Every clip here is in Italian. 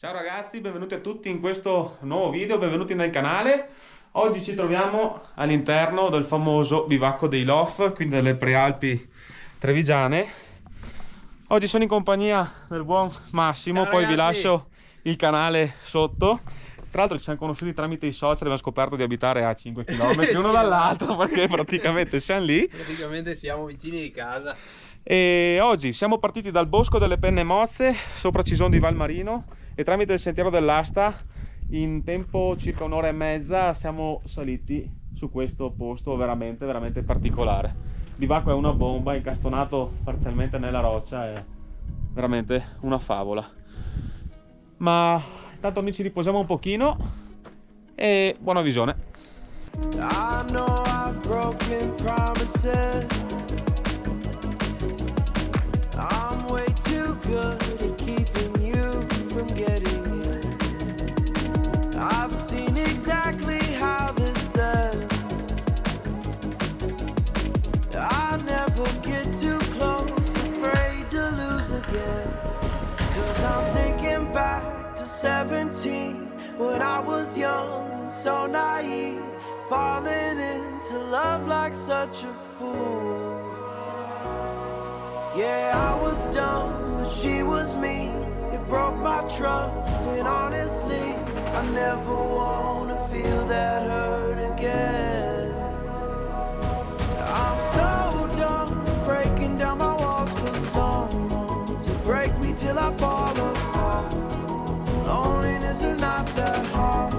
Ciao ragazzi, benvenuti a tutti in questo nuovo video, benvenuti nel canale. Oggi ci troviamo all'interno del famoso bivacco dei Lof, quindi delle Prealpi Trevigiane. Oggi sono in compagnia del buon Massimo. Ciao, poi ragazzi. Vi lascio il canale sotto. Tra l'altro ci siamo conosciuti tramite i social, abbiamo scoperto di abitare a 5 km Sì, l'uno dall'altro perché praticamente siamo lì. Praticamente siamo vicini di casa. E oggi siamo partiti dal bosco delle Penne Mozze, sopra Cison di Valmarino, e tramite il sentiero dell'Asta in tempo circa un'ora e mezza siamo saliti su questo posto veramente particolare. Il bivacco è una bomba, incastonato parzialmente nella roccia, è veramente una favola. Ma intanto noi ci riposiamo un pochino e buona visione. I know I've broken promises. I'm way too good at keeping you from getting in. I've seen exactly how this ends. I never get too close, afraid to lose again. 'Cause I'm thinking back to 17, when I was young and so naive, falling into love like such a fool. Yeah, I was dumb, but she was me. It broke my trust, and honestly, I never wanna feel that hurt again. I'm so done breaking down my walls for someone to break me till I fall apart. Loneliness is not that hard.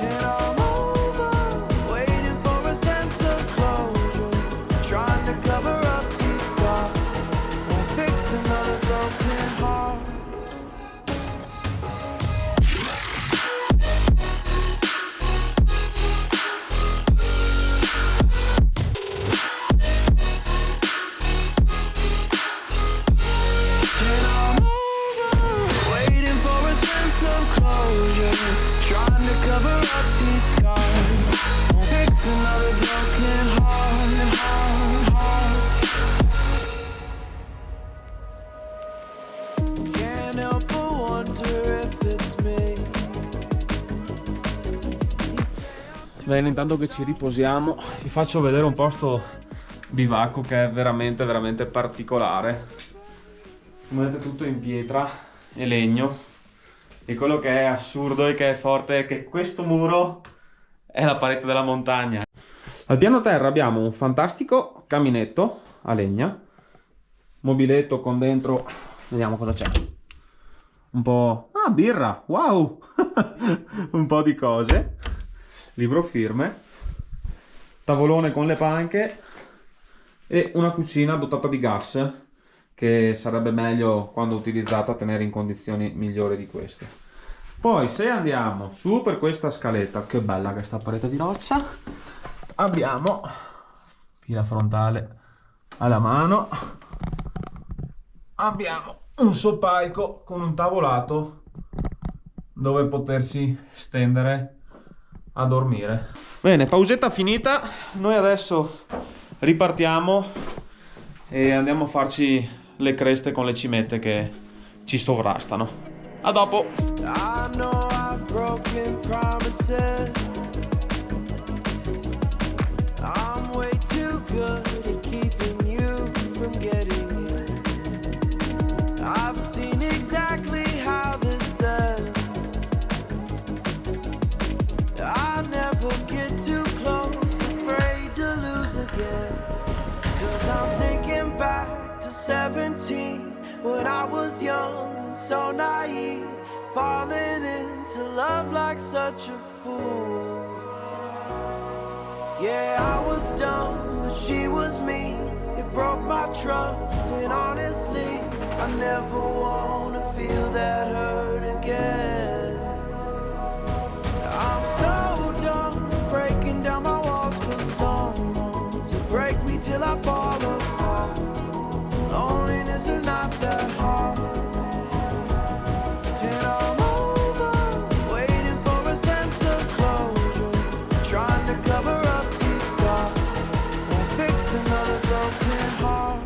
And I'm over, waiting for a sense of closure, trying to cover up these scars, won't fix another broken heart. And I'm over, waiting for a sense of closure, trying to cover up these scars, won't fix another broken heart, Can't help but wonder if it's me. Bene, intanto che ci riposiamo vi faccio vedere un po' sto bivacco che è veramente particolare. Come vedete, tutto in pietra e legno, e quello che è assurdo e che è forte è che questo muro è la parete della montagna. Al piano terra abbiamo un fantastico caminetto a legna, mobiletto con dentro, vediamo cosa c'è, un po'... ah, birra, wow! Un po' di cose, libro firme, tavolone con le panche e una cucina dotata di gas, che sarebbe meglio, quando utilizzata, tenere in condizioni migliori di queste. Poi se andiamo su per questa scaletta, che bella che sta parete di roccia, abbiamo pila frontale alla mano, abbiamo un soppalco con un tavolato dove potersi stendere a dormire. Bene, pausetta finita, noi adesso ripartiamo e andiamo a farci le creste con le cimette che ci sovrastano. A dopo! I know I've broken promises. I'm way too good at keeping you from getting in. I've seen exactly how this ends. I never get too close, afraid to lose again. 'Cause I'm thinking back to 17, when I was young and so naive, falling into love like such a fool. Yeah, I was dumb, but she was me. It broke my trust, and honestly, I never wanna feel that hurt again. I'm so done breaking down my walls for someone to break me till I fall apart. Loneliness is not that hard. And I'm over, waiting for a sense of closure, trying to cover up these scars, won't fix another broken heart.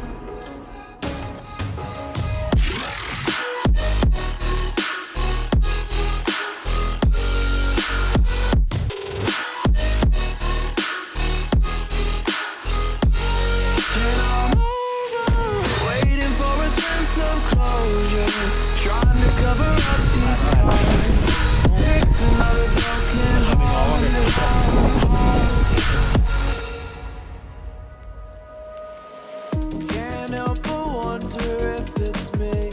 the stars. Won't fix another broken heart. Can't help but wonder if it's me.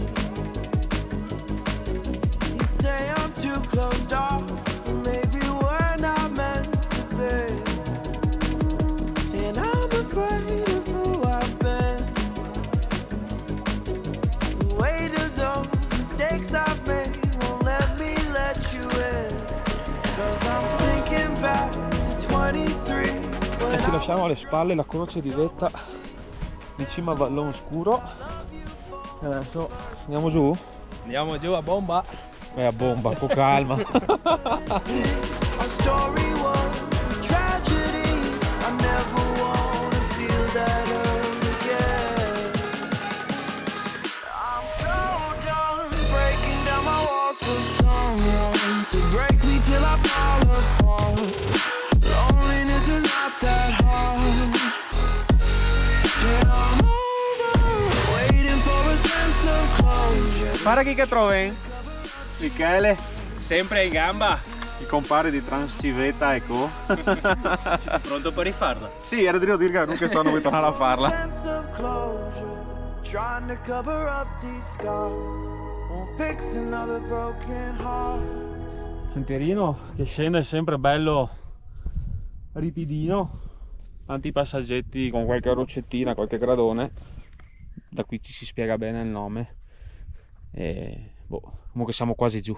You say I'm too closed off, but maybe we're not meant to be. And I'm afraid of who I've been. The weight of those mistakes I've made won't let me let you in. 'Cause I'm thinking back to 23. E ci lasciamo alle spalle la croce di vetta di cima a Vallone Scuro. E adesso andiamo giù? Andiamo giù a bomba. A bomba, con calma. Our story was a tragedy. I never wanna feel that hurt again. I'm so done breaking down my walls for someone to break me till I fall apart. Loneliness is not that hard. And I'm over waiting for a sense of closure. Para chi che trovi? Michele, Sempre in gamba. il compare di Transcivetta, ecco. Pronto per rifarla? Sì, era di dire che sto non tornare a farla. Sense of closure, trying to cover up these scars, won't fix another broken heart. Sentierino che scende sempre bello ripidino, tanti passaggetti con qualche roccettina, qualche gradone. Da qui ci si spiega bene il nome. E boh, comunque siamo quasi giù.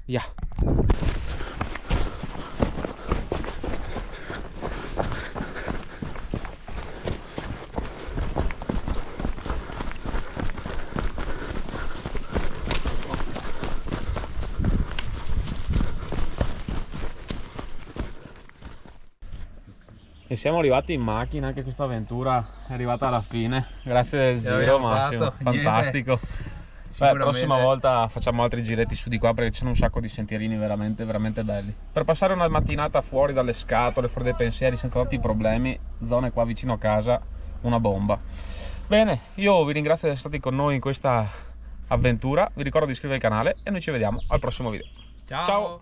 Via. E siamo arrivati in macchina, anche questa avventura è arrivata alla fine. Grazie del giro, l'abbiamo Massimo, fatto, fantastico. Beh, la prossima volta facciamo altri giretti su di qua perché ci sono un sacco di sentierini veramente, veramente belli. Per passare una mattinata fuori dalle scatole, fuori dai pensieri, senza tanti problemi, zone qua vicino a casa, una bomba. Bene, io vi ringrazio di essere stati con noi in questa avventura, vi ricordo di iscrivervi al canale e noi ci vediamo al prossimo video. Ciao. Ciao.